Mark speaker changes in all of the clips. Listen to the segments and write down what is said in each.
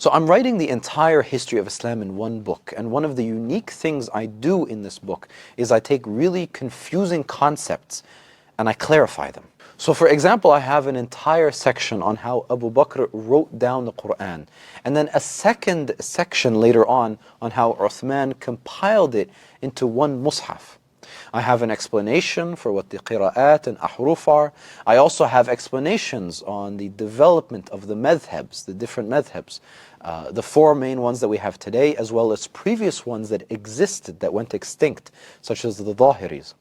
Speaker 1: So I'm writing the entire history of Islam in one book, and one of the unique things I do in this book is I take really confusing concepts and I clarify them. So for example, I have an entire section on how Abu Bakr wrote down the Quran, and then a second section later on how Uthman compiled it into one mushaf. I have an explanation for what the qira'at and ahruf are. I also have explanations on the development of the madhabs, the different madhabs, the four main ones that we have today, as well as previous ones that existed, that went extinct, such as the Zahiris.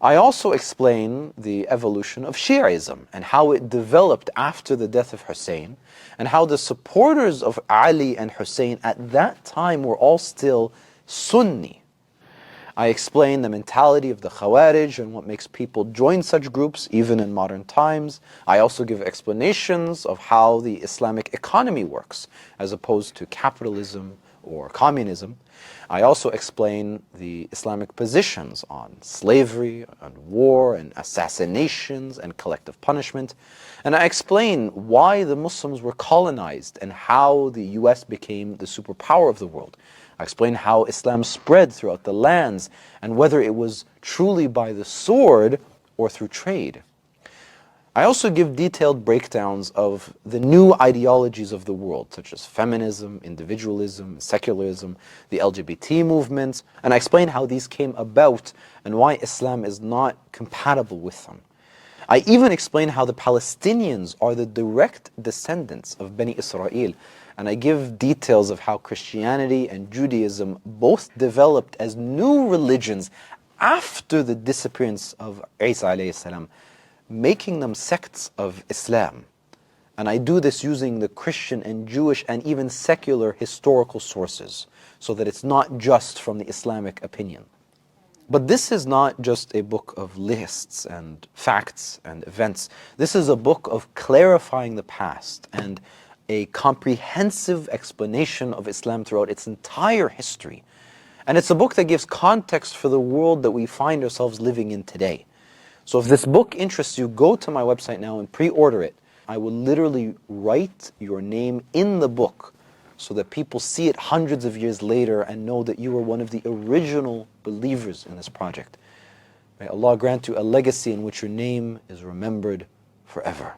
Speaker 1: I also explain the evolution of Shi'ism and how it developed after the death of Hussein, and how the supporters of Ali and Hussein at that time were all still Sunni. I explain the mentality of the Khawarij and what makes people join such groups even in modern times. I also give explanations of how the Islamic economy works as opposed to capitalism or communism. I also explain the Islamic positions on slavery, on war, and assassinations, and collective punishment. And I explain why the Muslims were colonized and how the US became the superpower of the world. I explain how Islam spread throughout the lands and whether it was truly by the sword or through trade. I also give detailed breakdowns of the new ideologies of the world, such as feminism, individualism, secularism, the LGBT movements, and I explain how these came about and why Islam is not compatible with them. I even explain how the Palestinians are the direct descendants of Bani Israel, and I give details of how Christianity and Judaism both developed as new religions after the disappearance of Isa alayhi salam, making them sects of Islam. And I do this using the Christian and Jewish and even secular historical sources, so that it's not just from the Islamic opinion. But this is not just a book of lists and facts and events. This is a book of clarifying the past and a comprehensive explanation of Islam throughout its entire history. And it's a book that gives context for the world that we find ourselves living in today. So if this book interests you, go to my website now and pre-order it. I will literally write your name in the book so that people see it hundreds of years later and know that you were one of the original believers in this project. May Allah grant you a legacy in which your name is remembered forever.